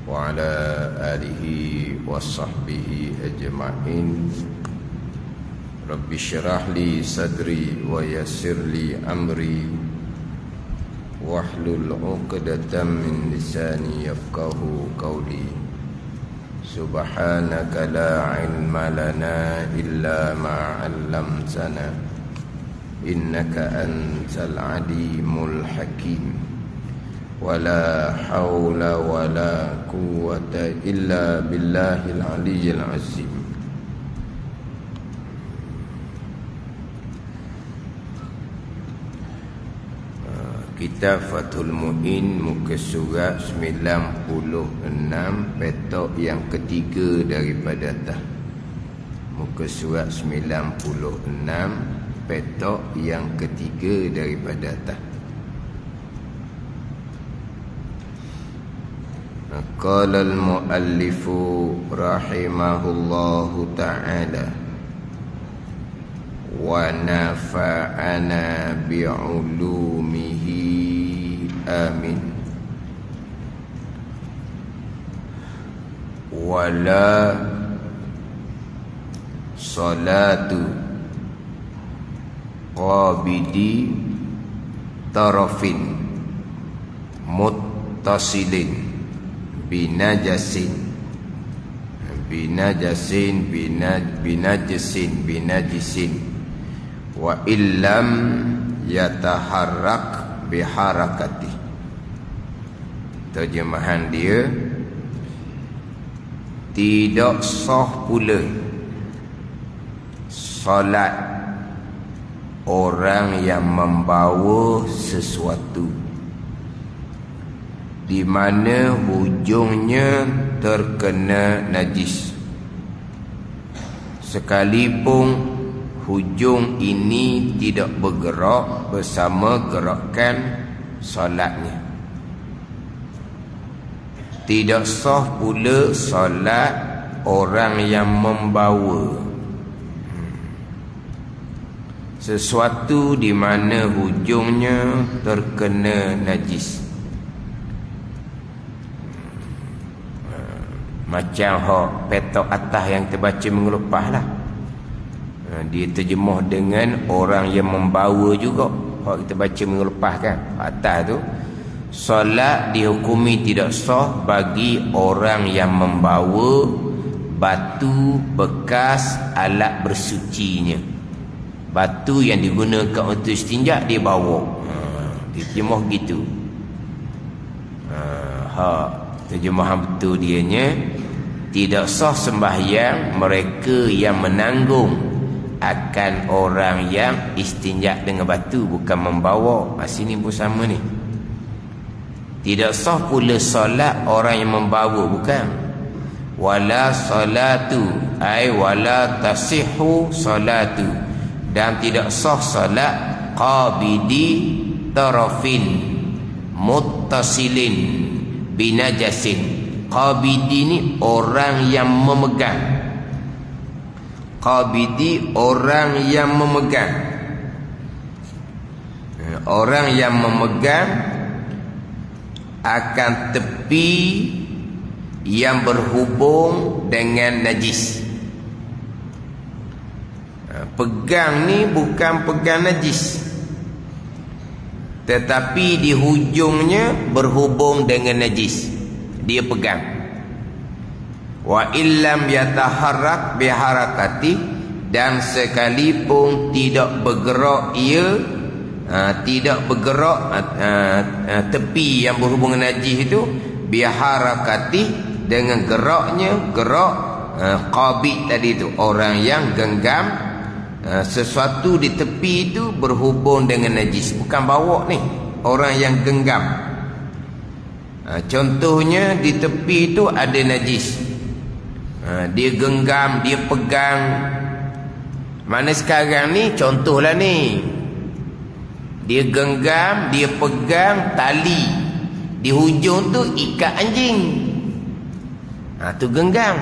وعلى آله وصحبه أجمعين رب اشرح لي صدري ويسر لي أمري واحلل عقدة من لساني يفقهوا قولي سبحانك لا علم لنا إلا ما علمتنا إنك أنت العليم الحكيم ولا حول ولا قوة إلا بالله العلي العظيم. Kitab Fathul Mu'in, muka surat 96, petok yang ketiga daripada atas. Muka surat 96, petok yang ketiga daripada atas. Qala al-muallifu rahimahullahu ta'ala wa nafa'ana bi'ulumihi amin. Wala salatu qabidi tarafin muttasilin binajasin wa illam yataharrak biharakati. Terjemahan dia, tidak sah pula solat orang yang membawa sesuatu di mana hujungnya terkena najis, sekalipun hujung ini tidak bergerak bersama gerakan solatnya. Tidak sah pula solat orang yang membawa sesuatu di mana hujungnya terkena najis. Macam hak petok atas yang terbaca minggu lepas lah. Dia terjemuh dengan orang yang membawa juga. Hak kita baca minggu lepas kan, atas tu, solat dihukumi tidak sah bagi orang yang membawa batu bekas alat bersucinya. Batu yang digunakan untuk istinja dia bawa. Dia terjemuh gitu. Terjemahan betul dianya, tidak sah sembahyang mereka yang menanggung akan orang yang istinja dengan batu, bukan membawa. Sini pun sama ni. Tidak sah pula solat orang yang membawa, bukan. Wala salatu ay wala tasihhu salatu, dan tidak sah solat qabidi tarafin muttasilin binajasin. Qabidi ni orang yang memegang. Qabidi orang yang memegang. Orang yang memegang akan tepi yang berhubung dengan najis. Pegang ni bukan pegang najis, tetapi di hujungnya berhubung dengan najis, dia pegang. Wa illam yataharrak biharakati, dan sekalipun tidak bergerak ia, tidak bergerak tepi yang berhubung dengan najis itu, biharakati, dengan geraknya, gerak qabid tadi itu, orang yang genggam sesuatu di tepi itu berhubung dengan najis, bukan bawa ni, orang yang genggam. Contohnya di tepi itu ada najis, dia genggam, dia pegang. Mana sekarang ni contohlah ni, dia genggam, dia pegang tali, di hujung tu ikat anjing. Tu genggam,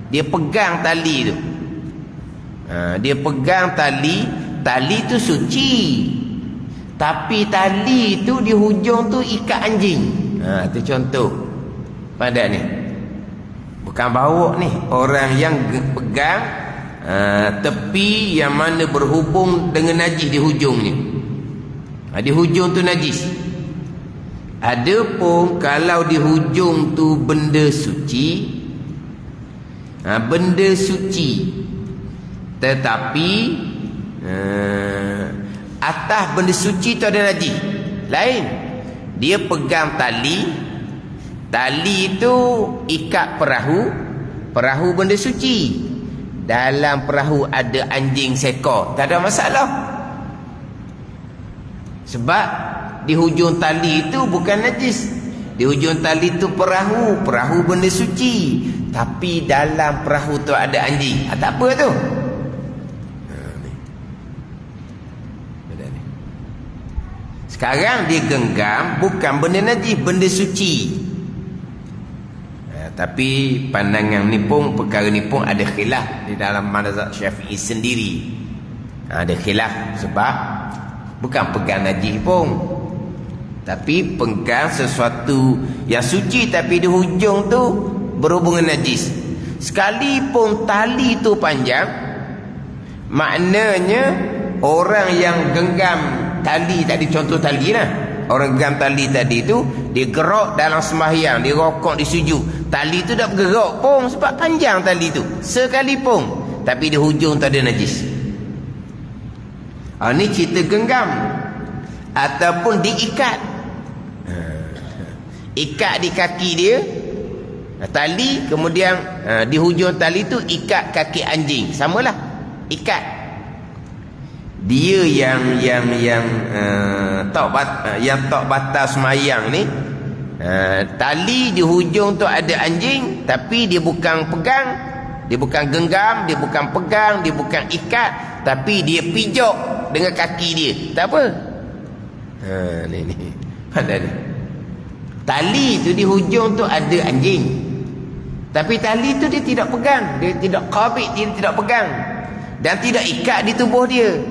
dia pegang tali tu. Dia pegang tali, tali tu suci, tapi tali tu di hujung tu ikat anjing. Itu contoh. pada ni. Bukan bawa ni. Orang yang pegang tepi yang mana berhubung dengan najis di hujungnya. Di hujung tu najis. Adapun kalau di hujung tu benda suci, benda suci, tetapi atas benda suci tu ada najis lain. Dia pegang tali, tali itu ikat perahu benda suci. Dalam perahu ada anjing seekor, tak ada masalah. Sebab di hujung tali itu bukan najis. Di hujung tali itu perahu benda suci. Tapi dalam perahu tu ada anjing. Tak apa tu. Sekarang dia genggam bukan benda najis, benda suci. Tapi pandangan ni pun, perkara ni pun ada khilaf di dalam mazhab Syafi'i sendiri. Ada khilaf sebab bukan pegang najis pun, tapi pegang sesuatu yang suci tapi di hujung tu berhubungan najis. Sekalipun tali tu panjang, maknanya orang yang genggam tali tadi, contoh tali lah, orang genggam tali tadi tu, dia gerak dalam sembahyang, dia rokok, dia sujud, tali tu dah bergerak pun sebab panjang tali tu sekalipun, tapi di hujung tu ada najis. Ni cerita genggam. Ataupun diikat, ikat di kaki dia tali, kemudian di hujung tali tu ikat kaki anjing, samalah, ikat. Dia yang tok batas semayang ni, tali di hujung tu ada anjing, tapi dia bukan pegang, dia bukan genggam, dia bukan pegang, dia bukan ikat, tapi dia pijak dengan kaki dia. Tak apa. Ni ada ni. Tali tu di hujung tu ada anjing, tapi tali tu dia tidak pegang, dia tidak qabid, dia tidak pegang dan tidak ikat di tubuh dia.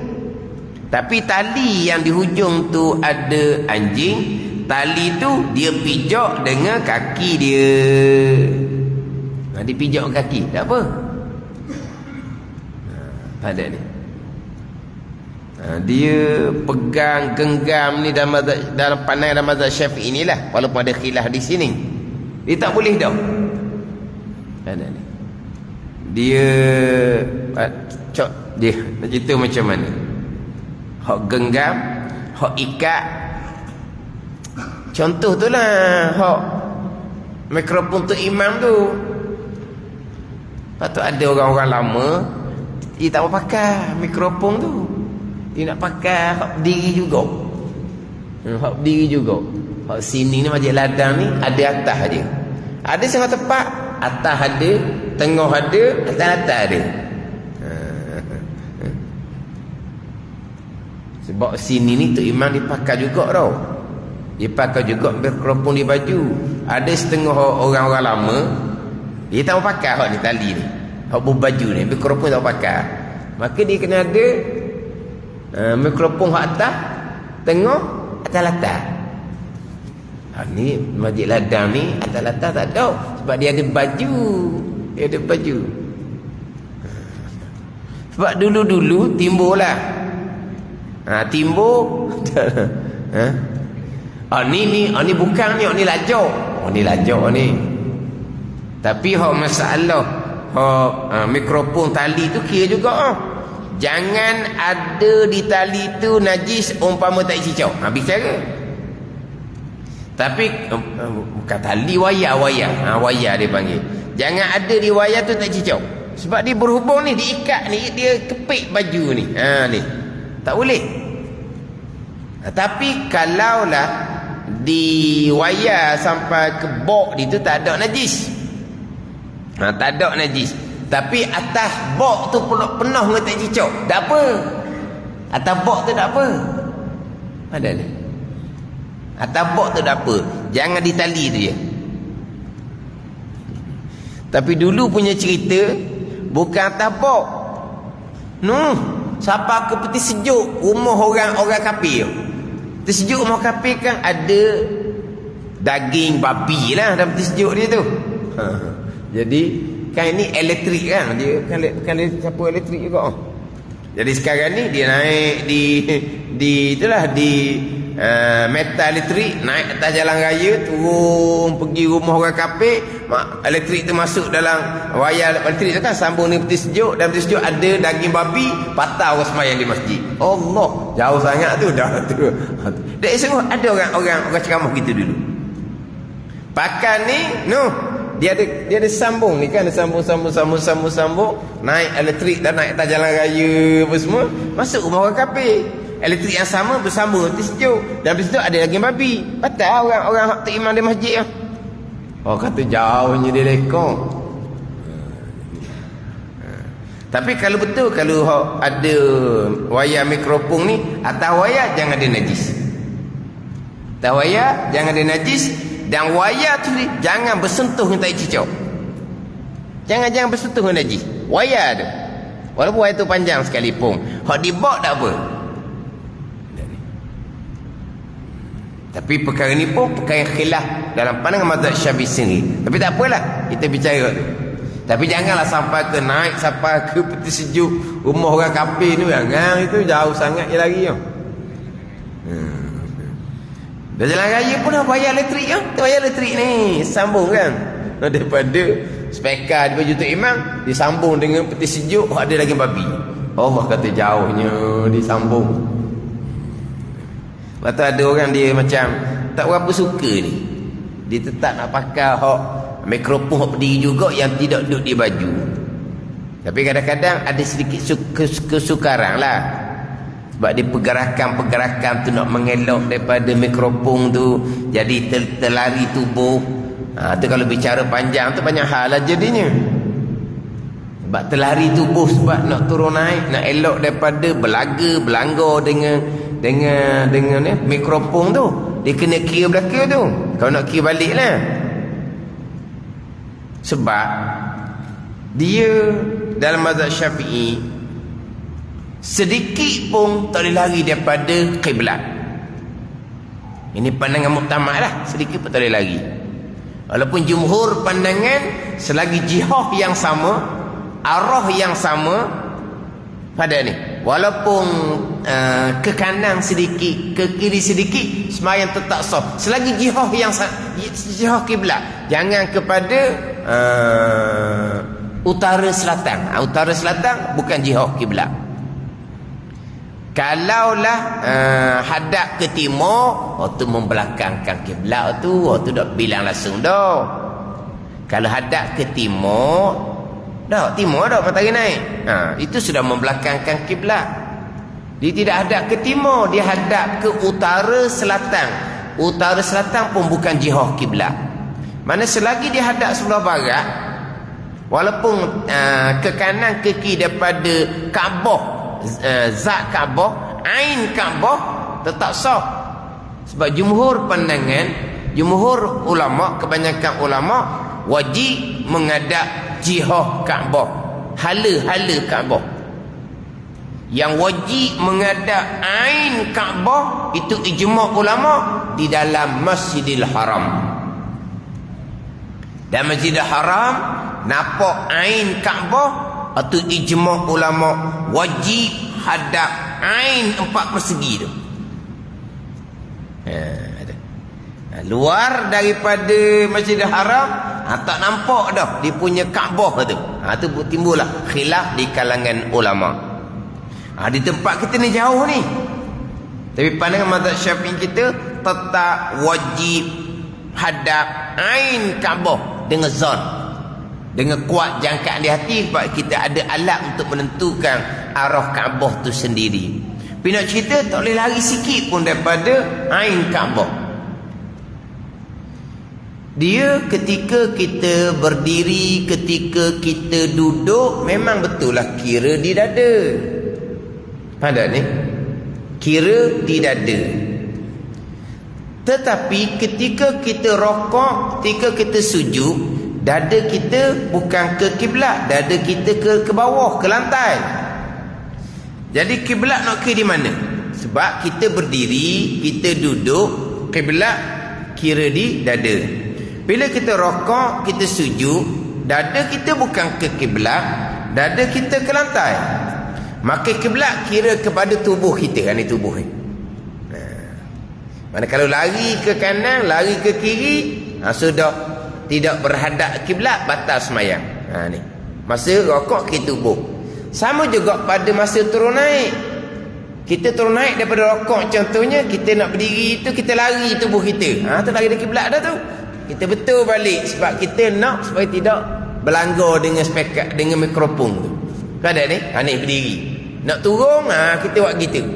Tapi tali yang di hujung tu ada anjing, tali tu dia pijak dengan kaki dia. Dia pijak kaki, tak apa. Ada ni. Dia pegang genggam ni dalam pandangan dalam mazhab Syafi'i inilah, walaupun ada khilaf di sini. Dia tak boleh dah. Ada ni. Dia nak cerita macam mana? Hak genggam, hak ikat. Contoh tu lah, hak mikrofon tu imam tu. Lepas tu ada orang-orang lama, dia tak mau pakai mikrofon tu. Dia nak pakai hak berdiri juga. Hak berdiri juga. Hak sini ni Masjid Ladang ni ada atas dia. Ada setengah tempat atas ada, tengah ada, atas ada. Sebab sini ni tu imam dipakai juga tau. Dia pakai juga mikrofon di baju. Ada setengah orang-orang lama, dia tak mau pakai hak ni tali ni, hak berbaju ni, mikrofon tak pakai. Maka dia kena ada mikrofon hak atas, tengah, atas latar. Ni Masjid Ladang ni atas latar tak ada, sebab dia ada baju. Dia ada baju. Sebab dulu-dulu timbul lah, timbul ni bukan ni lajak. Ni lajak ni. Tapi hak masalah hak mikrofon tali tu kira juga. Jangan ada di tali tu najis umpama tak cicau. Bicara. Tapi bukan tali, wayar. Wayar dia panggil. Jangan ada di wayar tu tak cicau. Sebab dia berhubung ni, diikat ni, dia kepit baju ni. Ni. Tak boleh. Tapi kalaulah di wayar sampai ke bok dia tu tak ada najis. Tak ada najis. Tapi atas bok tu penuh dengan tak cicak, tak apa. Atas bok tu tak apa. Ada ni. Atas bok tu tak apa. Jangan ditali tu je. Tapi dulu punya cerita bukan atas bok. Siapa ke peti sejuk rumah orang kafir. Peti sejuk rumah kafir kan ada daging babi lah dalam peti sejuk dia tu. Jadi kan ini elektrik kan, dia bukan siapa elektrik juga. Jadi sekarang ni dia naik di itulah di metal elektrik, naik atas jalan raya, turun pergi rumah orang kafir, elektrik tu masuk dalam wayar elektrik tu kan, sambung dengan peti sejuk, dan peti sejuk ada daging babi, patah orang sembahyang di masjid. Allah, jauh sangat tu dah tu. Dak semua ada orang ceramah gitu dulu. Pakan ni dia ada sambung ni kan, ada sambung naik elektrik dan naik atas jalan raya apa semua, masuk rumah orang kafir. Elektrik yang sama bersambung peti sejuk, dan peti sejuk ada daging babi, patah orang hak tu imam di masjid tu. Oh, kata jauhnya dia lekong. Tapi kalau betul, kalau ada wayar mikrofon ni, atas wayar jangan ada najis. Atas wayar jangan ada najis, dan wayar tu jangan bersentuh dengan tai cicak. Jangan bersentuh dengan najis. Wayar tu, walaupun wayar tu panjang sekalipun, hak dibak tak apa. Tapi perkara ni pun perkara khilaf dalam pandangan mazhab Syafi'i sendiri. Tapi tak apalah, kita bicara tu. Tapi janganlah sampai ke naik sampai ke peti sejuk rumah orang kafir ni, jangan, itu jauh sangat je lagi. Dah jalan raya pun dah bayar elektrik ya. Bayar elektrik ni sambung kan. Daripada spekar di baju tu imam disambung dengan peti sejuk ada daging babi. Allah kata jauhnya disambung. Lepas ada orang dia macam tak berapa suka ni, dia tetap nak pakai hak mikrofon hak berdiri juga yang tidak duduk di baju. Tapi kadang-kadang ada sedikit kesukaran lah, sebab dia pergerakan tu nak mengelak daripada mikrofon tu, jadi terlari tubuh. Tu kalau bicara panjang tu banyak hal lah jadinya. Sebab terlari tubuh, sebab nak turun naik, nak elok daripada berlanggar dengan mikrofon tu, dia kena kira belakang tu. Kalau nak kira balik lah, sebab dia dalam mazhab Syafi'i sedikit pun tak boleh lari daripada kiblat. Ini pandangan muktamad lah, sedikit pun tak boleh lari. Walaupun jumhur pandangan selagi jihah yang sama, arah yang sama pada ni, walaupun ke kanan sedikit, ke kiri sedikit, sembahyang tetap sah selagi jihah yang jihah kiblat. Jangan kepada utara selatan. Utara selatan bukan jihah kiblat. Kalaulah hadap ke timur, waktu membelakangkan kiblat tu, waktu dak bilang langsung dah. Kalau hadap ke timur, dah timur dah matahari naik, itu sudah membelakangkan kiblat. Dia tidak hadap ke timur, dia hadap ke utara selatan. Utara selatan pun bukan jihah kiblat. Mana selagi dia hadap sebelah barat, walaupun ke kanan ke kiri daripada Kaabah, zat Kaabah, ain Kaabah, tetap sah. Sebab jumhur pandangan, jumhur ulama, kebanyakan ulama wajib menghadap jihah Kaabah, hala-hala Kaabah. Yang wajib menghadap ain Kaabah itu ijma' ulama di dalam Masjidil Haram. Dan Masjidil Haram nampak ain Kaabah, itu ijma' ulama wajib hadap ain 4 persegi tu. Luar daripada Masjidil Haram, tak nampak dah dia punya Kaabah tu. Tu timbullah khilaf di kalangan ulama. Di tempat kita ni jauh ni, tapi pandangan mazhab Syafi'i kita tetap wajib hadap ain Kaabah dengan zon, dengan kuat jangkaan di hati, sebab kita ada alat untuk menentukan arah Kaabah tu sendiri. Tapi nak cerita tak boleh lari sikit pun daripada ain Kaabah. Dia ketika kita berdiri, ketika kita duduk, memang betul lah kira di dada. Pada ni kira di dada. Tetapi ketika kita rokok, ketika kita sujud, dada kita bukan ke kiblat, dada kita ke bawah, ke lantai. Jadi kiblat nak ke di mana? Sebab kita berdiri, kita duduk, kiblat kira di dada. Bila kita rokok, kita sujud, dada kita bukan ke kiblat, dada kita ke lantai. Maka kiblat kira kepada tubuh kita. Ini tubuh ni. Mana kalau lari ke kanan, lari ke kiri, sudah tidak berhadap kiblat, batal semayang. Ni masa rokok ke tubuh. Sama juga pada masa turun naik. Kita turun naik daripada rokok contohnya, kita nak berdiri tu, kita lari tubuh kita. Tu lari dari kiblat dah tu. Kita betul balik sebab kita nak supaya tidak berlanggar dengan speaker, dengan mikrofon tu. Kau ada ni? Ni berdiri. Nak turun, kita buat gitu.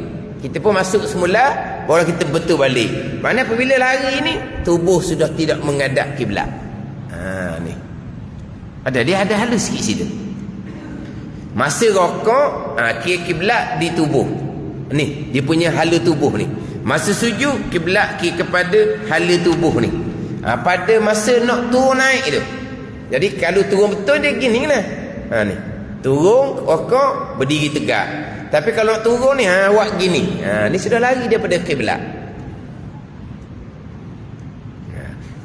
Kita pun masuk semula, baru kita betul balik. Mana apabila lari ni, tubuh sudah tidak menghadap kiblat. Ni. Dia ada halus sikit situ. Masa rokok, kira kiblat di tubuh. Ni, dia punya hala tubuh ni. Masa sujud, kiblat kira kepada hala tubuh ni. Pada masa nak turun naik tu. Jadi kalau turun betul dia gini lah. Ni. Turun rokok, berdiri tegak. Tapi kalau nak turun ni, awak gini. Ni sudah lari daripada kiblat.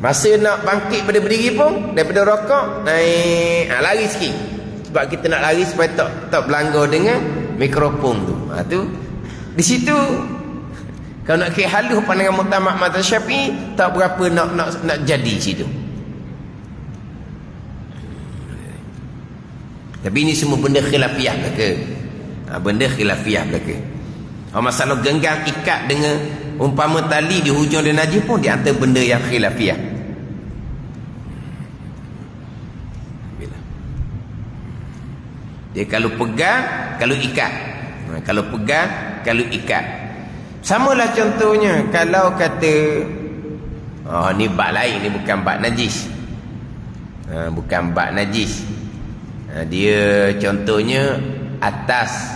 Masa nak bangkit pada berdiri pun, daripada rokok, naik, lari sikit. Sebab kita nak lari supaya tak berlanggar dengan mikrofon tu. Tu di situ kalau nak kira halus pandangan mutamak mazhab Syafi'i, tak berapa nak jadi situ. Tapi ini semua benda khilafiyah belaka. Benda khilafiyah belaka. Masalah genggam ikat dengan umpama tali di hujung dia najis pun di antara benda yang khilafiyah. Dia kalau pegang, kalau ikat. Kalau pegang, kalau ikat. Samalah contohnya kalau kata ni bak lain, ni bukan bak najis. Bukan bak najis. Dia contohnya atas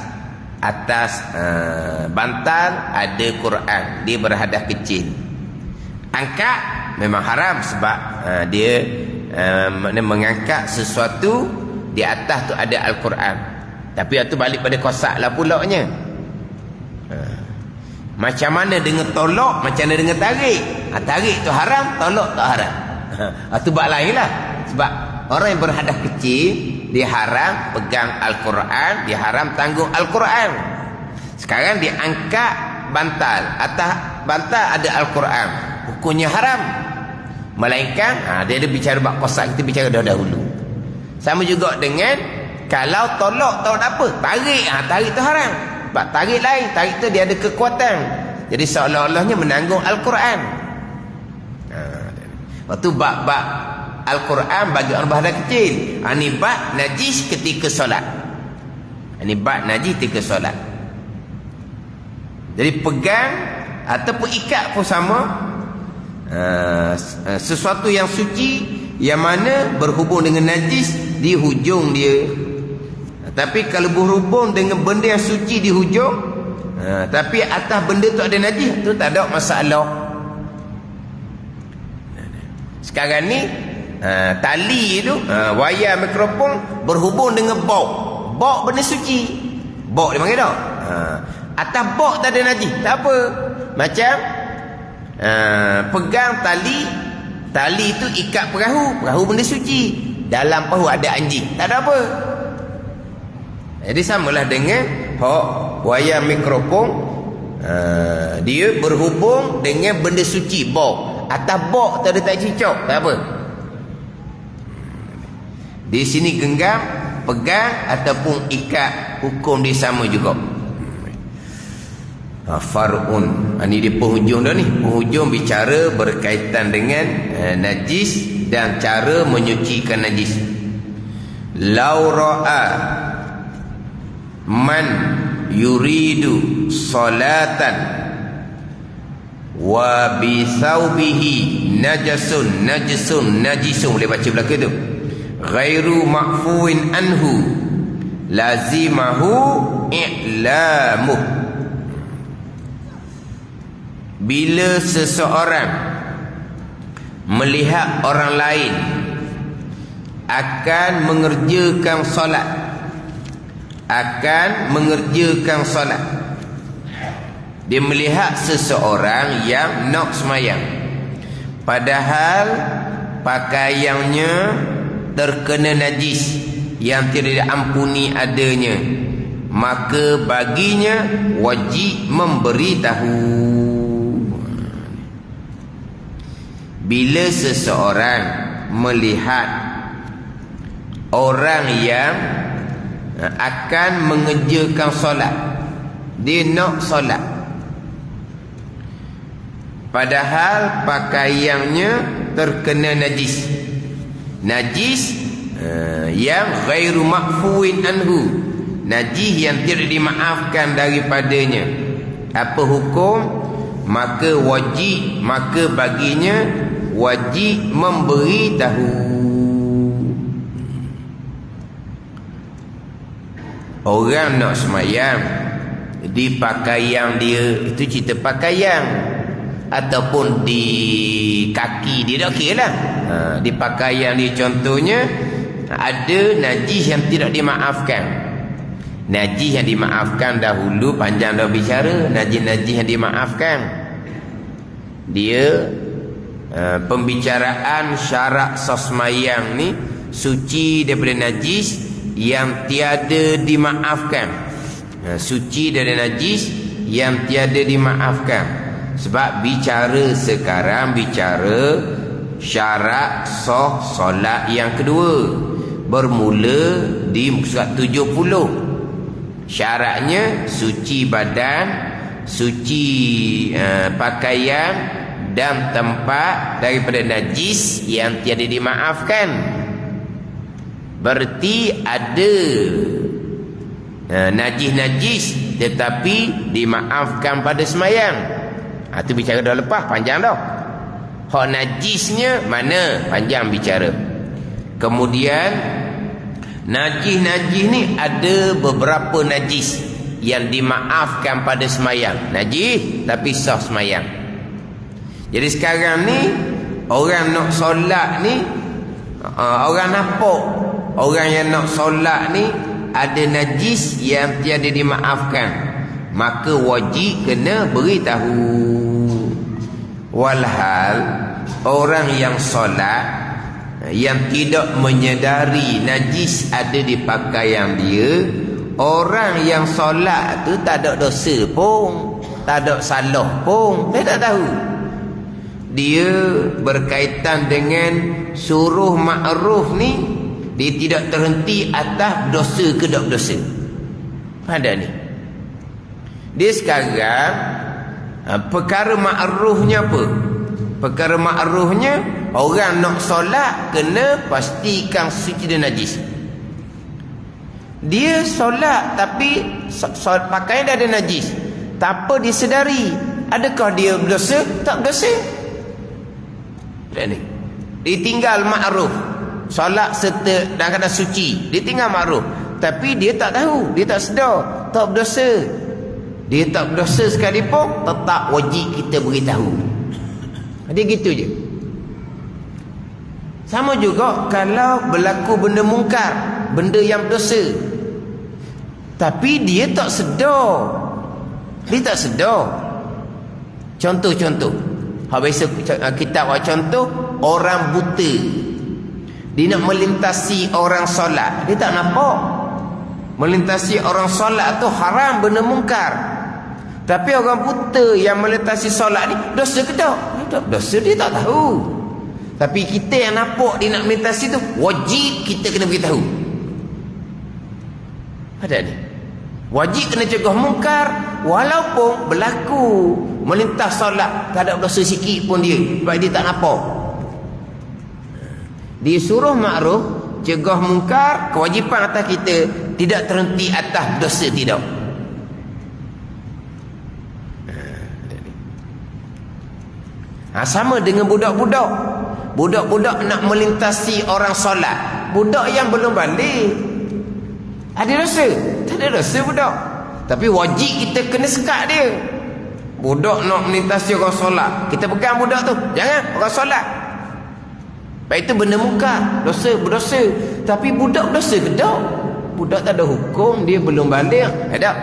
bantal ada Quran, dia berhadap kecil. Angkat memang haram sebab dia mengangkat sesuatu di atas tu ada Al-Quran. Tapi itu balik pada kosak lah pulaknya. Macam mana dengan tolak, macam mana dengan tarik. Tarik tu haram, tolak tak haram. Itu bak lain lah. Sebab orang yang berhadap kecil, dia haram pegang Al-Quran, dia haram tanggung Al-Quran. Sekarang dia angkat bantal, atas bantal ada Al-Quran, hukumnya haram. Melainkan dia ada bicara bak kosak, kita bicara dahulu. Sama juga dengan kalau tolak tak apa, tarik, tarik tu haram. Sebab tarik lain, tarik tu dia ada kekuatan. Jadi seolah-olahnya menanggung Al-Quran. Waktu bak Al-Quran bagi orang berhadap kecil. Ini bak najis ketika solat. Ini bak najis ketika solat. Jadi pegang ataupun ikat pun sama. Sesuatu yang suci yang mana berhubung dengan najis di hujung dia. Tapi kalau berhubung dengan benda yang suci di hujung, tapi atas benda tu ada najis, tu tak ada masalah. Sekarang ni tali tu, wayar mikrofon berhubung dengan bok. Bok benda suci. Bok dia panggil tak? Atas bok tak ada najis, tak apa. Macam pegang tali tu ikat perahu benda suci. Dalam perahu ada anjing, tak ada apa. Jadi samalah dengan wayar mikrofon, dia berhubung dengan benda suci, bok. Atas bok tak ada tak cicok, tak apa. Di sini genggam, pegang ataupun ikat, hukum dia sama juga. Far'un. Ini di penghujung dah ni. Penghujung bicara berkaitan dengan najis dan cara menyucikan najis. Lau ra'a man yuridu salatan wa bi thawbihi najisun boleh baca belakang tu, ghairu ma'fuin anhu lazimahu i'lamuh. Bila seseorang melihat orang lain akan mengerjakan solat, dia melihat seseorang yang nak semayang, padahal pakaiannya terkena najis yang tidak diampuni adanya, maka baginya wajib memberitahu. Bila seseorang melihat orang yang akan mengerjakan solat, dia nak solat, padahal pakaiannya terkena najis, yang ghairu ma'fuin anhu, najis yang tidak dimaafkan daripadanya, apa hukum? Maka baginya wajib memberitahu. Orang nak semayang, di pakaian dia, itu cerita pakaian, ataupun di kaki dia, tak kira lah. Di pakaian dia contohnya ada najis yang tidak dimaafkan. Najis yang dimaafkan dahulu, panjang dah bicara. Najis-najis yang dimaafkan, dia pembicaraan syarak sosmayang ni suci daripada najis yang tiada dimaafkan. Suci dari najis yang tiada dimaafkan. Sebab bicara sekarang, bicara syarak sah solat yang kedua, bermula di surat 70. Syaratnya suci badan, suci pakaian dan tempat daripada najis yang tiada dimaafkan. Berarti ada najis-najis tetapi dimaafkan pada semayang. Itu bicara dah lepas, panjang dah. Hak najisnya mana, panjang bicara. Kemudian najis-najis ni ada beberapa najis yang dimaafkan pada semayang. Najis tapi sah semayang. Jadi sekarang ni orang nak solat ni, orang nampak orang yang nak solat ni ada najis yang tiada dimaafkan, maka wajib kena beritahu. Walhal orang yang solat yang tidak menyedari najis ada di pakaian dia, orang yang solat tu tak ada dosa pun, tak ada salah pun, dia tak tahu. Dia berkaitan dengan suruh ma'ruf ni, dia tidak terhenti atas dosa ke tak dosa. Pada ni dia sekarang perkara ma'rufnya apa? Perkara ma'rufnya orang nak solat kena pastikan suci dan najis. Dia solat tapi pakaian dia ada najis, tak apa dia sedari. Adakah dia berdosa? Tak berdosa. Ni dia tinggal ma'ruf, solat serta dalam keadaan suci, dia tinggal ma'ruf, tapi dia tak tahu, dia tak sedar, tak berdosa. Dia tak berdosa sekalipun, tetap wajib kita beritahu. Dia gitu je. Sama juga kalau berlaku benda mungkar, benda yang berdosa, tapi dia tak sedar. Dia tak sedar. Contoh-contoh, biasa kita buat contoh, orang buta, dia nak melintasi orang solat, dia tak nampak. Melintasi orang solat tu haram, benda mungkar. Tapi orang buta yang melintasi solat ni dosa ke tak? Tak dosa, dia tak tahu. Tapi kita yang nampak dia nak melintasi tu, wajib kita kena beritahu. Ada ni, wajib kena cegah mungkar. Walaupun berlaku melintas solat, tak ada dosa sikit pun dia, sebab dia tak nampak. Dia suruh ma'ruf, cegah mungkar, kewajipan atas kita, tidak terhenti atas dosa, tidak. Sama dengan budak-budak. Budak-budak nak melintasi orang solat, budak yang belum balik, ada dosa? Tak ada dosa budak, tapi wajib kita kena sekat dia. Budak nak melintasi orang solat, kita pegang budak tu, jangan orang solat. Baik, itu benda mungkar, dosa, berdosa. Tapi budak dosa ke tak? Budak tak ada hukum, dia belum balik. Ada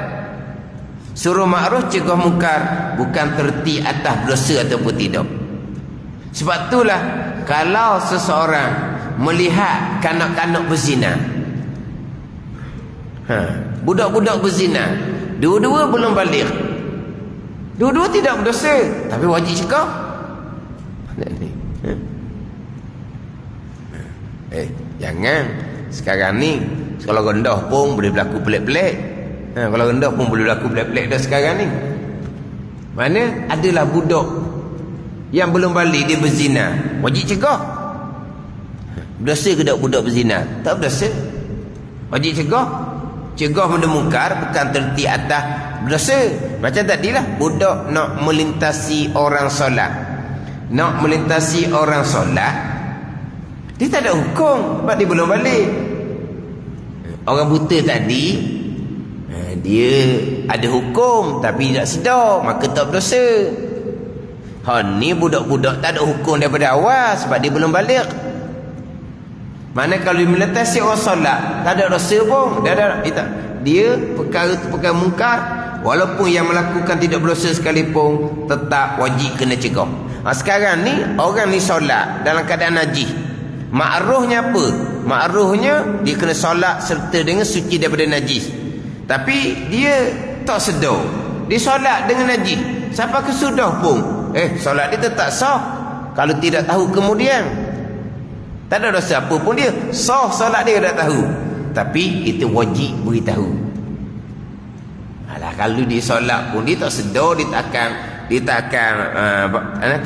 suruh ma'ruf, cegah mungkar, bukan terti atas dosa ataupun tidak. Sebab itulah kalau seseorang melihat kanak-kanak berzina, budak-budak berzina, dua-dua belum balik, dua-dua tidak berdosa, tapi wajib cegah. Jangan sekarang ni kalau rendah pun boleh berlaku pelik-pelik. Kalau rendah pun boleh berlaku pelik-pelik dah sekarang ni. Mana adalah budak yang belum balik dia berzina, wajib cegah. Berdosa ke tak budak berzina? Tak berdosa. Wajib cegah. Cegah benda mungkar, bukan terti atas berdosa. Macam tadilah budak nak melintasi orang solat. Nak melintasi orang solat, dia tak ada hukum sebab dia belum balik. Orang buta tadi, dia ada hukum tapi tak sedar, maka tak berdosa. Ni budak-budak tak ada hukum daripada awal sebab dia belum balik. Mana kalau dia melintasi orang solat, tak ada dosa pun. Dia perkara tu perkara mungkar, walaupun yang melakukan tidak berdosa sekalipun, tetap wajib kena cegah. Sekarang ni orang ni solat dalam keadaan najis. Makruhnya apa? Makruhnya dia kena solat serta dengan suci daripada najis. Tapi dia tak sedar, dia solat dengan najis. Siapa kesudah pun solat dia tetap sah kalau tidak tahu kemudian. Tak ada dosa apa pun dia, sah solat dia tak tahu. Tapi kita wajib beritahu. Alah, kalau dia solat pun dia tak sedar, dia tak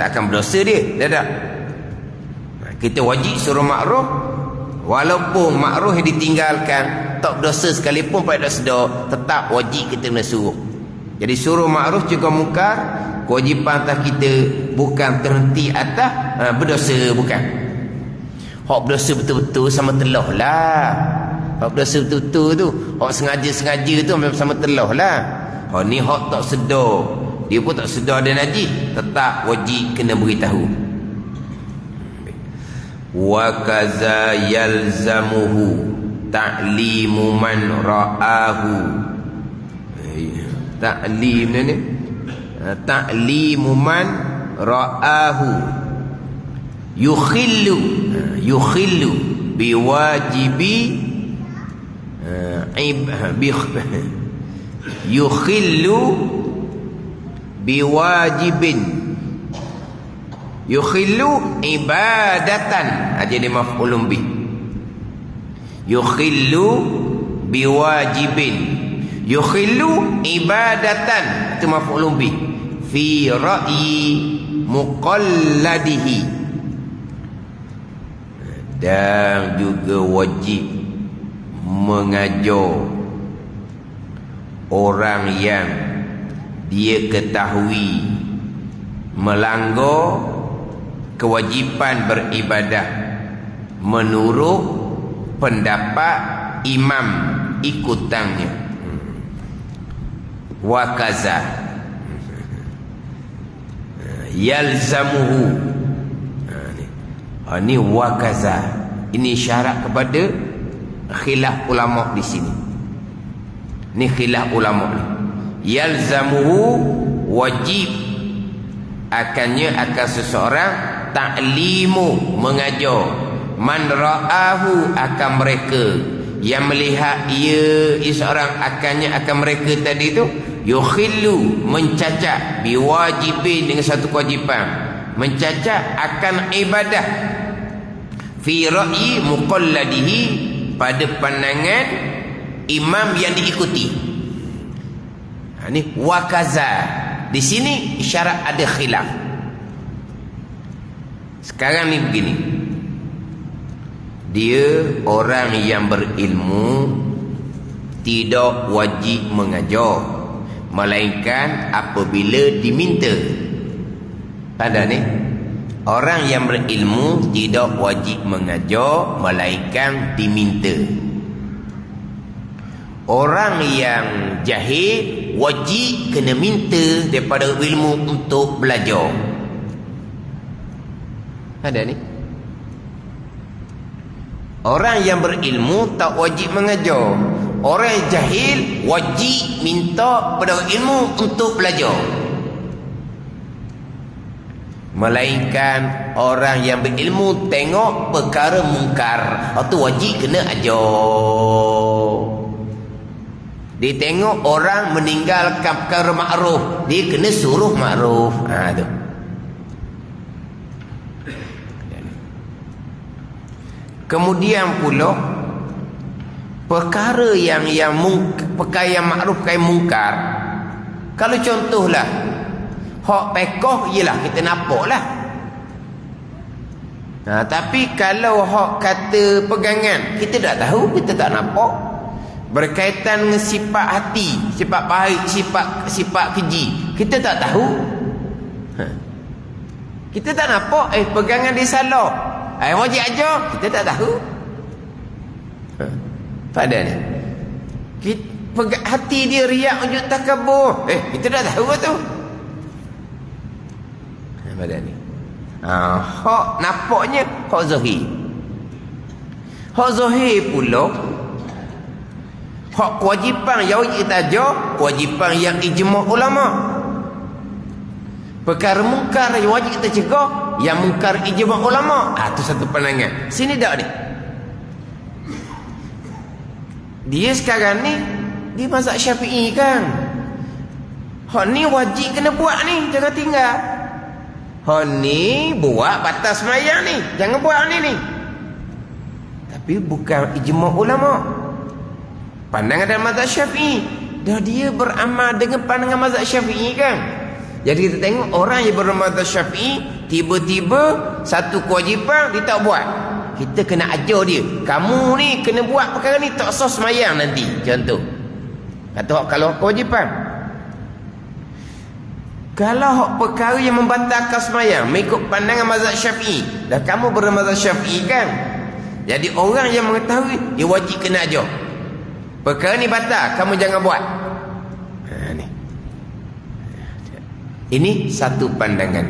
akan berdosa dia. Tak. Kita wajib suruh makruh, walaupun makruh yang ditinggalkan tak berdosa sekalipun pada tak sedar, tetap wajib kita kena suruh. Jadi suruh makruh juga mungkar, kewajipan atas kita bukan terhenti atas berdosa, bukan. Hak berdosa betul-betul sama telah lah. Hak berdosa betul-betul tu, hak sengaja-sengaja tu sama telah lah. Hak ni hak tak sedar, dia pun tak sedar dia najis, tetap wajib kena beritahu. Wa kaza yalzamuhu ta'limu man ra'ahu. Ta'lim ni ta'limu man ra'ahu yukhillu biwajibi yukhillu biwajibin, yukhillu ibadatan, jadi maf'ulun bih. Yukhillu biwajibin, yukhillu ibadatan, itu maf'ulun bih. Fi ra'yi muqalladihi, dan juga wajib mengajar orang yang dia ketahui melanggar kewajipan beribadah menurut pendapat imam ikutannya. Wa kaza yalzamuhu, ni wa kaza, ini syarat kepada khilaf ulama di sini. Ni khilaf ulama ni. Yalzamuhu, wajib akannya akan seseorang, ta'limu, mengajar, man ra'ahu, akan mereka yang melihat ia seorang, akannya akan mereka tadi tu, yukhillu, mencacat, biwajibin, dengan satu kewajipan, mencacat akan ibadah, fi ra'yi muqalladihi, pada pandangan imam yang diikuti. Ni wakaza, di sini isyarat ada khilaf. Sekarang ni begini, dia orang yang berilmu tidak wajib mengajar, melainkan apabila diminta. Tanda ni, orang yang berilmu tidak wajib mengajar, melainkan diminta. Orang yang jahil wajib kena minta daripada ilmu untuk belajar. Ada ni, orang yang berilmu tak wajib mengajar, orang yang jahil wajib minta pada ilmu untuk belajar. Melainkan orang yang berilmu tengok perkara mungkar, itu wajib kena ajar. Dia tengok orang meninggalkan perkara makruf, dia kena suruh makruf. Tu. Kemudian pula perkara yang perkara yang makruf, perkara yang mungkar. Kalau contohlah hak pekoh ialah kita nampaklah. Tapi kalau hak kata pegangan kita tak tahu, kita tak nampak. Berkaitan dengan sifat hati, sifat baik, sifat keji, kita tak tahu. Kita tak nampak. Pegangan dia salah, wajib ajar, kita tak tahu. Pada ni hati dia riak, unjuk takabur, kita tak tahu tu. Pada ni hak nampaknya hak zahir. Hak zahir pula hak kewajipan yang wajib kita ajar, kewajipan yang ijma' ulama. Perkara mungkar yang wajib kita cegah, yang mungkar ijma' ulama. Itu satu pandangan. Sini tak ni. Dia sekarang ni di mazhab Syafi'i kan. Hak ni wajib kena buat ni, jangan tinggal. Hak ni buat batas sembahyang ni, jangan buat ni. Tapi bukan ijma' ulama. Pandangan dalam mazhab Syafi'i, dah dia beramal dengan pandangan mazhab Syafi'i kan. Jadi kita tengok orang yang beramal mazhab Syafi'i, tiba-tiba satu kewajipan dia tak buat, kita kena ajar dia, kamu ni kena buat perkara ni, tak sah sembahyang nanti. Contoh kata kalau kewajipan. Kalau hak perkara yang membatalkan sembahyang mengikut pandangan mazhab Syafi'i, dah kamu bermazhab Syafi'i kan, jadi orang yang mengetahui dia wajib kena ajar, perkara ni batal, kamu jangan buat. Ni. Ini satu pandangan.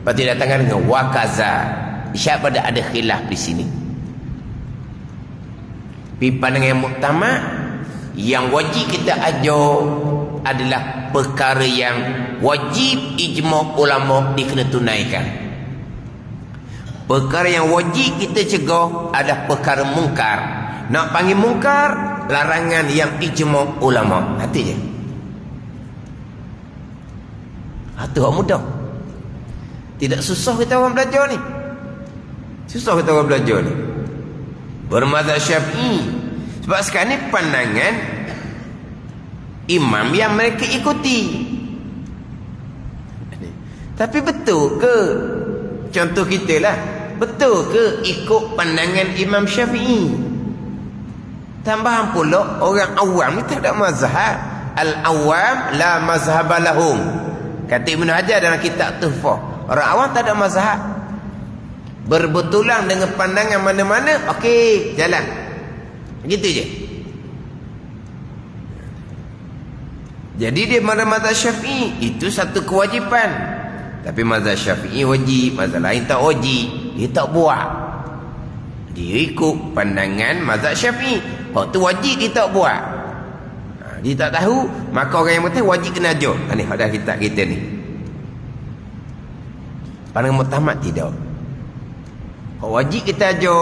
Lepas tu datangkan dengan wakaza, isyarat pada ada khilaf di sini. Di pandangan yang muktamad, yang wajib kita ajar adalah perkara yang wajib ijma' ulama dikena tunaikan. Perkara yang wajib kita cegah adalah perkara mungkar. Nak panggil mungkar, larangan yang ijma' ulama. Itu je. Itu hak mudah. Tidak susah kita orang belajar ni. Susah kita orang belajar ni. Bermazhab Syafi'i. Sebab sekarang ni pandangan imam yang mereka ikuti. Tapi betul ke, contoh kita lah, betul ke ikut pandangan Imam Syafi'i? Tambahan pula orang awam ni tak ada mazhab. Al-awam la mazhab lahum, kata Ibn Hajar dalam kitab Tuhfah. Orang awam tak ada mazhab, berbetulan dengan pandangan mana-mana, okey, jalan. Gitu je. Jadi dia mazhab Syafi'i itu satu kewajipan. Tapi mazhab Syafi'i wajib, mazhab lain tak wajib, dia tak buat. Dia ikut pandangan mazhab Syafi'i. Hak tu wajib dia tak buat. Dia tak tahu, maka orang yang mengatakan wajib kena ajar. Ni hak dah kita ni. Pandangan muktamad tidak. Hak wajib kita ajar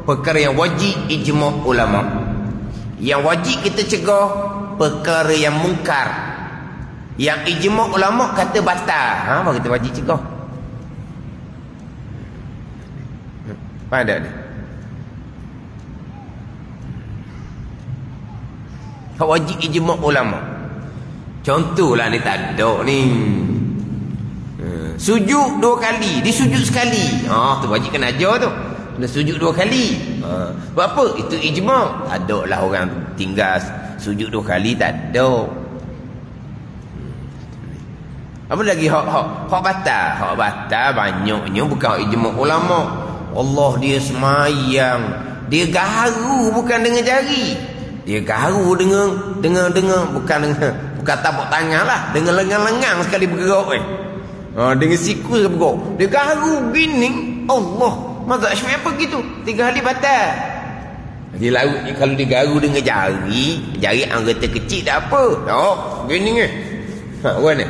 perkara yang wajib ijma' ulama. Yang wajib kita cegah perkara yang mungkar, yang ijma' ulama kata batal, apa kita wajib cegah. Pada ni hak wajib ijma' ulama. Contohlah ni tak ada ni, sujud 2 kali, dia sujud sekali, tu wajib kena ajar tu. Kena sujud 2 kali. Sebab apa? Itu ijma'. Tak ada lah orang tinggal sujud 2 kali, tak ada. Apa lagi hak batal? Hak batal banyaknya bukan hak ijma' ulama. Allah dia semayang, dia garu bukan dengan jari. Dia garu dengan bukan tepuk tangan lah, dengan lengang-lengang sekali bergerak dengan siku sekali bergerak. Dia garu gini. Allah, mazhab Syafi'i apa gitu? 3 kali batal. Dia laut ni kalau dia garu dengan jari anggota kecil tak apa. Gini ke? Mana?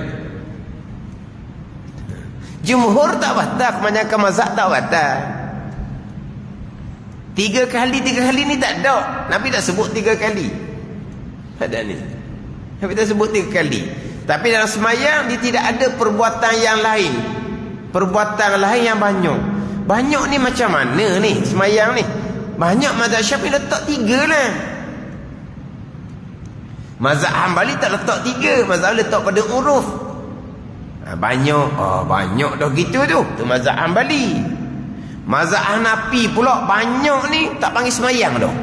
Jumhur tak batal, kebanyakan mazhab tak batal. 3 kali ni tak ada. Nabi tak sebut 3 kali. Tak ada ni. Nabi tak sebut 3 kali. Tapi dalam semayang dia tidak ada perbuatan yang lain. Perbuatan lain yang banyak. Banyak ni macam mana ni semayang ni? Banyak mazhab Syafi'i letak 3 lah. Mazhab Hambali tak letak 3, mazhab letak pada uruf. Banyak. Banyak dah gitu tu. Tu mazhab Hambali. Mazhab Hanafi pula banyak ni tak panggil semayang dah.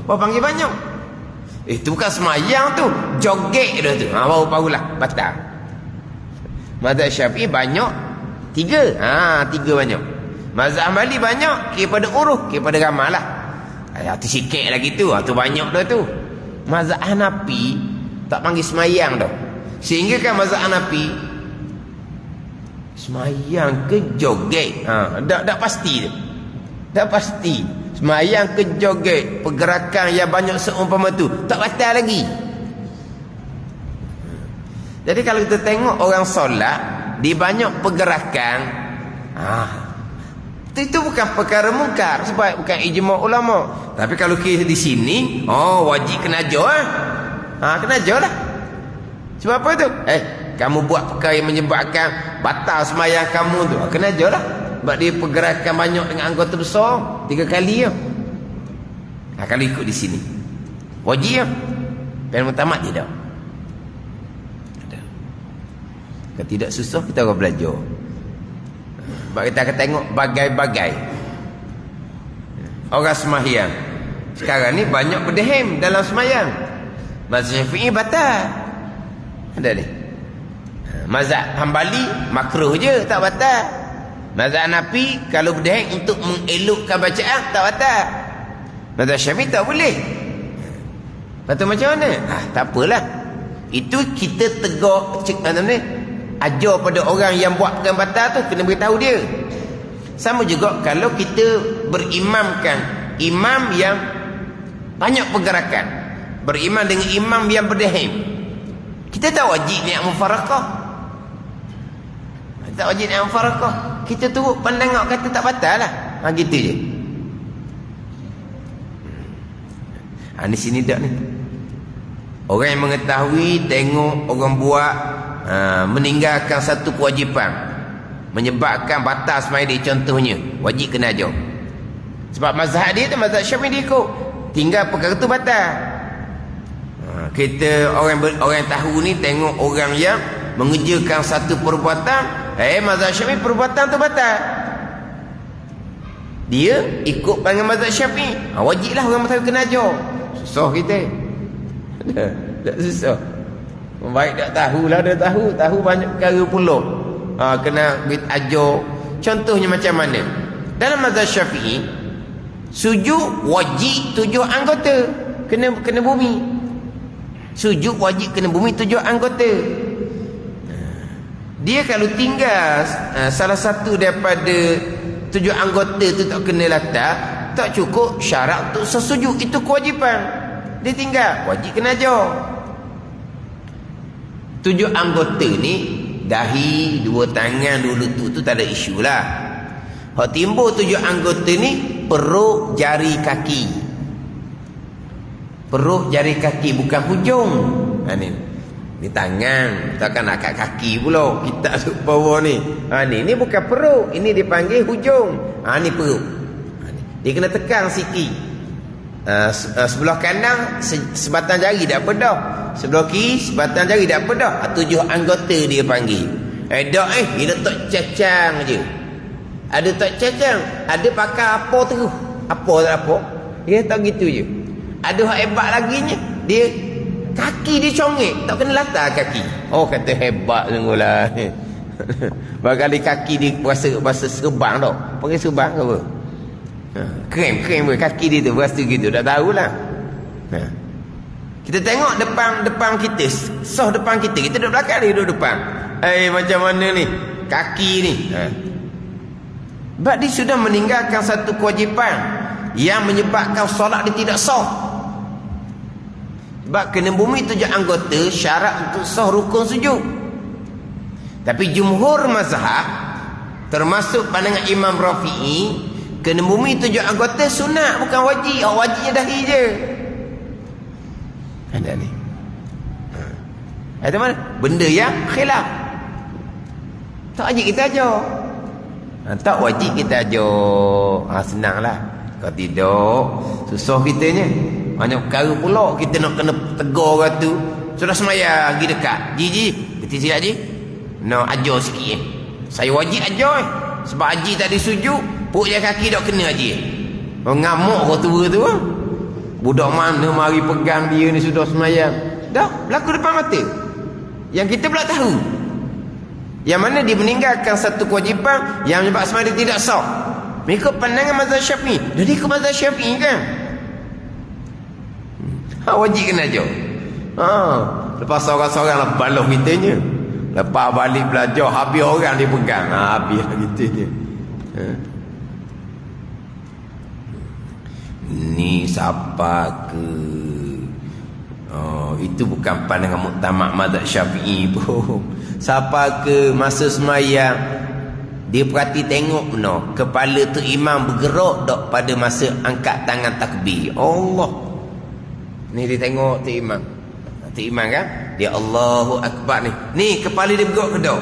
Apa panggil banyak? Itu bukan semayang tu, joget dah tu. Barulah batal. Mazhab Syafi'i banyak 3. 3 banyak. Mazhab Hambali banyak kepada uruf, kepada ramal lah. Tu sikit lagi tu. Tu banyak dah tu. Mazhab Hanafi tak panggil semayang dah. Sehingga kan mazhab Hanafi semayang ke joget, dah pasti tu. Dah pasti semayang ke joget, pergerakan yang banyak seumpama tu tak batal lagi. Jadi kalau kita tengok orang solat di banyak pergerakan, itu bukan perkara mungkar sebab bukan ijma' ulama. Tapi kalau kita di sini, wajib kena ajar. Kena ajar lah. Sebab apa tu? Kamu buat perkara yang menyebabkan batal semayang kamu tu, kena ajar lah. Sebab dia pergerakan banyak dengan anggota besar 3 kali ya. Kalau ikut di sini wajib ya. Pen mutamat tidak. Kalau tidak susah kita akan belajar. Sebab kita akan tengok bagai-bagai orang semayang. Sekarang ni banyak berdehem dalam semayang. Mazhab Syafi'i batal. Ada ni. Mazhab Hambali makruh je, tak batal. Mazhab Hanafi kalau berdehem untuk mengelokkan bacaan tak batal. Mazhab Syafi'i tak boleh. Patut macam mana? Tak apalah. Itu kita tegur ajar pada orang yang buat perkara batal tu, kena beritahu dia. Sama juga kalau kita berimamkan imam yang banyak pergerakan, berimam dengan imam yang berdehem, kita tak wajib niat mufarakah. Tak wajib niat mufarakah. Kita turut pandang kata tak batal lah. Gitu je. Di sini tak ni. Orang yang mengetahui, tengok orang buat meninggalkan satu kewajipan, menyebabkan batal sembahyang dia, contohnya wajib kena ajar. Sebab mazhab dia tu mazhab Syafi'i dia ikut, tinggal perkara tu batal. Kita orang tahu ni tengok orang yang mengerjakan satu perbuatan, mazhab Syafi'i perbuatan tu batal, dia ikut panggil mazhab Syafi'i, wajiblah orang tahu kena ajar. Susah kita. Tak susah. Baik tak tahulah, dah tahu banyak perkara pula. Kena ajar. Contohnya macam mana? Dalam mazhab Syafi'i, sujud wajib 7 anggota kena bumi. Sujud wajib kena bumi 7 anggota. Dia kalau tinggal salah satu daripada 7 anggota tu tak kena latar, tak cukup syarat untuk sesujud, itu kewajipan. Dia tinggal, wajib kena ajar. 7 anggota ni, dahi, 2 tangan, 2 lutut tu tak ada isu lah. Hak timbul 7 anggota ni, perut, jari, kaki. Perut, jari, kaki, bukan hujung. Ni tangan, takkan nak kat kaki pula. Kita sebut bawah ni. Ni bukan perut, ini dipanggil hujung. Ni perut. Dia kena tekan sikit. Sebelah kanan sebatang jari dah pedah, sebelah kiri sebatang jari dah pedah. 7 anggota dia panggil. Dia letak cacang je. Ada tak cacang, ada pakai apa terus. Apa tak apa, dia tak gitu je. Ada hak hebat laginya, dia kaki dia congek, tak kena latar kaki. Kata hebat sungguhlah. Barangkali kaki dia berasa serbang tau. Panggil serbang ke apa? Krem kaki dia tu berasa gitu, tak tahulah. Kita tengok depan kita, depan kita duduk belakang, dia duduk depan. Macam mana ni kaki ni? Sebab dia sudah meninggalkan satu kewajipan yang menyebabkan solat dia tidak sah. Sebab kena bumi 7 anggota syarat untuk sah rukun sujud. Tapi jumhur mazhab Termasuk pandangan Imam Rafi'i, kena bumi 7 anggota sunat, bukan wajib. Wajibnya dahi je. Ada ni. Ada mana? Benda yang khilaf. Tak wajib kita ajar. Tak wajib kita ajar. Senanglah. Kalau tidak, susah kitanya. Banyak perkara pula kita nak kena tegur orang tu. Sudah semayang, pergi dekat. Ji, kita siap Ji. Nak ajar sikit. Saya wajib ajar. Sebab Haji tak disujud, puk je kaki tak kena Haji. Ngamuk orang tua tu. Budak mana mari pegang dia ni sudah semayang. Dah, berlaku depan mata. Yang kita pula tahu. Yang mana dia meninggalkan satu kewajipan yang menyebabkan semayang dia tidak sah. Mengikut pandangan mazhab Syafi'i. Jadi ke mazhab Syafi'i kan? Wajib kena ajar. Lepas seorang-seorang lah baloh kitanya. Lepas balik belajar, habis orang dia pegang. Habis lah kitanya. Ni siapa ke? Itu bukan pandangan muktamad mazhab Syafi'i pun. Siapa ke masa semayang dia perhati tengok benar kepala tu imam bergerak tak pada masa angkat tangan takbir. Allah. Ni dia tengok tu imam. Tu imam kan? Dia Allahu Akbar ni. Ni kepala dia bergerak ke tak?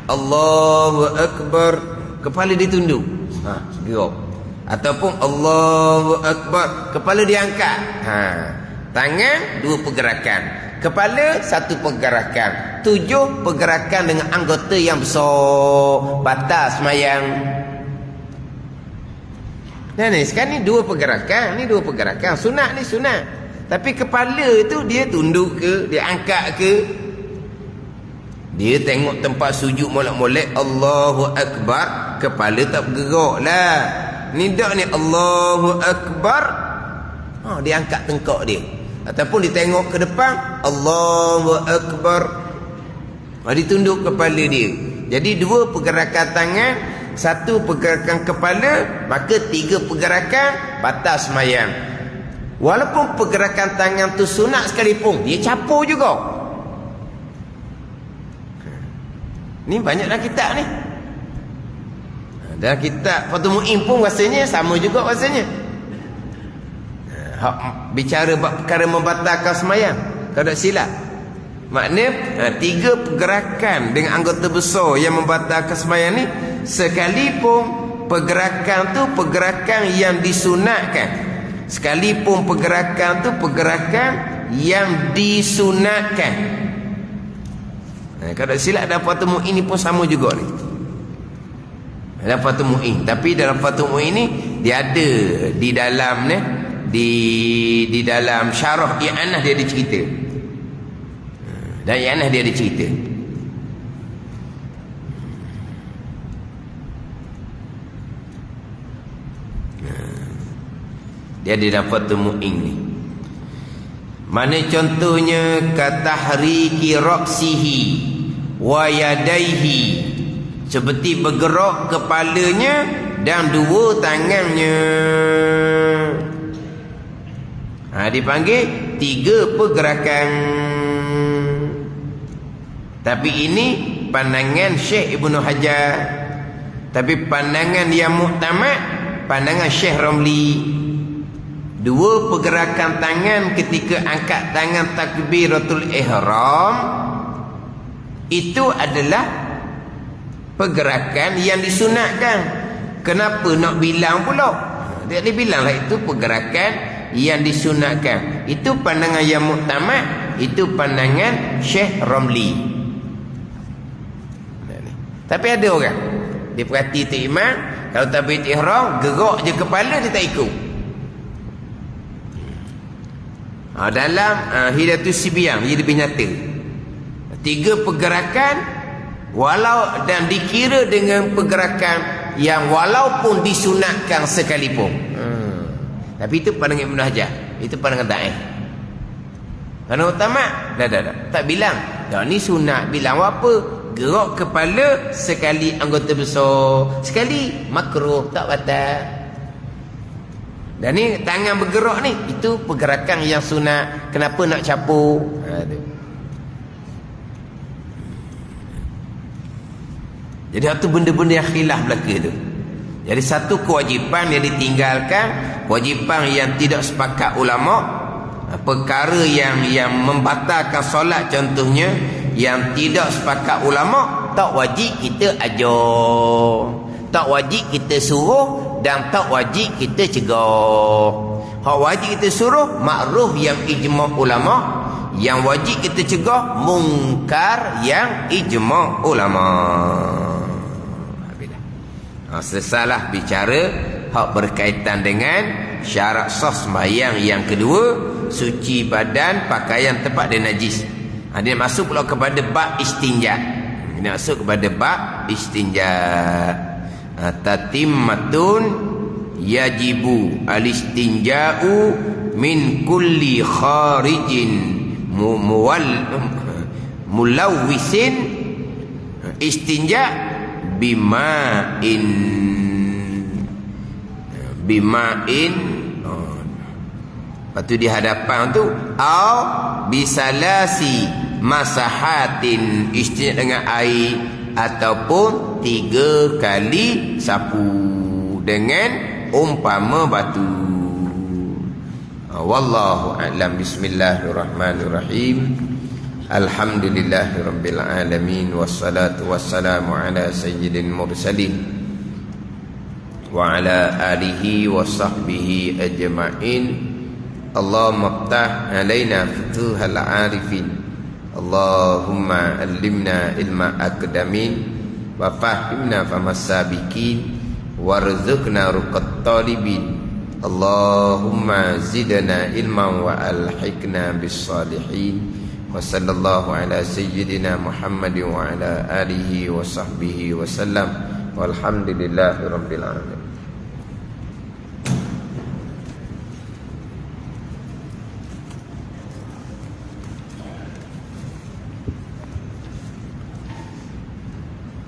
Allahu Akbar. Kepala dia tunduk. Gerak. Ataupun Allahu Akbar. Kepala dia angkat. Tangan 2 pergerakan. Kepala 1 pergerakan. 7 pergerakan dengan anggota yang besar. Batas semayang. Nah ni sekarang ni 2 pergerakan. Ni 2 pergerakan. Sunat ni sunat. Tapi kepala tu dia tunduk ke? Dia angkat ke? Dia tengok tempat sujud molek-molek. Allahu Akbar. Kepala tak bergerak lah. Ni tak ni Allahu Akbar. Dia angkat tengkok dia. Ataupun dia tengok ke depan. Allahu Akbar. Ditunduk kepala dia. Jadi 2 pergerakan tangan, 1 pergerakan kepala, maka 3 pergerakan batas semayang. Walaupun pergerakan tangan tu sunat sekalipun, dia capur juga. Ni banyak dalam kitab ni. Dalam kitab Fathul Mu'in pun rasanya sama juga rasanya. Bicara perkara membatalkan semayang, kalau tak silap. Maknanya 3 pergerakan dengan anggota besar yang membatalkan semayang ni, sekalipun pergerakan tu pergerakan yang disunatkan, sekalipun pergerakan tu pergerakan yang disunatkan. Kalau tak silap dalam Fathul Mu'in ni pun sama juga ni. Dalam Fathul Mu'in. Tapi dalam Fathul Mu'in ni dia ada di dalam ni, di dalam syarah I'anah dia ada cerita. Dan I'anah dia ada cerita. Dia ada dalam Fathul Mu'in ni. Mana contohnya katahriki ra'sihi wa yadaihi, seperti bergerak kepalanya dan 2 tangannya. Dipanggil 3 pergerakan. Tapi ini pandangan Syekh Ibnu Hajar. Tapi pandangan yang muktamad, pandangan Syekh Ramli. 2 pergerakan tangan ketika angkat tangan takbiratul ihram, itu adalah pergerakan yang disunatkan. Kenapa nak bilang pula? Dia bilanglah itu pergerakan yang disunatkan. Itu pandangan yang muktamad, itu pandangan Syekh Ramli. Tapi ada orang dia perhati tu imam, kalau takbir ihram gerak je kepala, dia tak ikut. Dalam Hidayatus Sibyan dia lebih nyata. 3 pergerakan walau dan dikira dengan pergerakan yang walaupun disunatkan sekalipun. Tapi itu pandangan Ibnu Hajar. Itu pandangan Da'i. Pandangan utama dah. Tak bilang dah ni sunat, bilang apa? Gerak kepala sekali anggota besar, sekali makruh, tak batal. Dan ni tangan bergerak ni, itu pergerakan yang sunat. Kenapa nak capur? Jadi itu benda-benda yang khilaf belaka tu. Jadi satu kewajipan yang ditinggalkan, kewajipan yang tidak sepakat ulama, perkara yang membatalkan solat contohnya, yang tidak sepakat ulama, tak wajib kita ajar, tak wajib kita suruh, dan tak wajib kita cegah. Hak wajib kita suruh makruh yang ijma' ulama, yang wajib kita cegah mungkar yang ijma' ulama. Selesailah bicara hak berkaitan dengan syarat sah sembahyang yang kedua, suci badan, pakaian tempat dan najis. Dia masuk pula kepada bab istinja. Ini masuk kepada bab istinja. Tatimmatun yajibu al-istinja'u min kulli kharijin mulawwisin. Istinja bima'in lepas tu di hadapan tu au bisalasi masahatin, istinja dengan air ataupun 3 kali sapu dengan umpama batu. Wallahu a'lam. Bismillahirrahmanirrahim. Alhamdulillahirabbil alamin, wassalatu wassalamu ala sayyidil mursalin wa ala alihi wa sahbihi ajma'in. Allahumma iftah alaina futuhal arifin, Allahumma allimna ilma aqdamin wa fahimna famas sabiqin warzuqna ruqat talibin. Allahumma zidna ilman wa alhiqna bis salihin. Wa sallallahu ala sayyidina Muhammadin wa ala alihi wa sahbihi wa sallam. Walhamdulillahi rabbil alamin.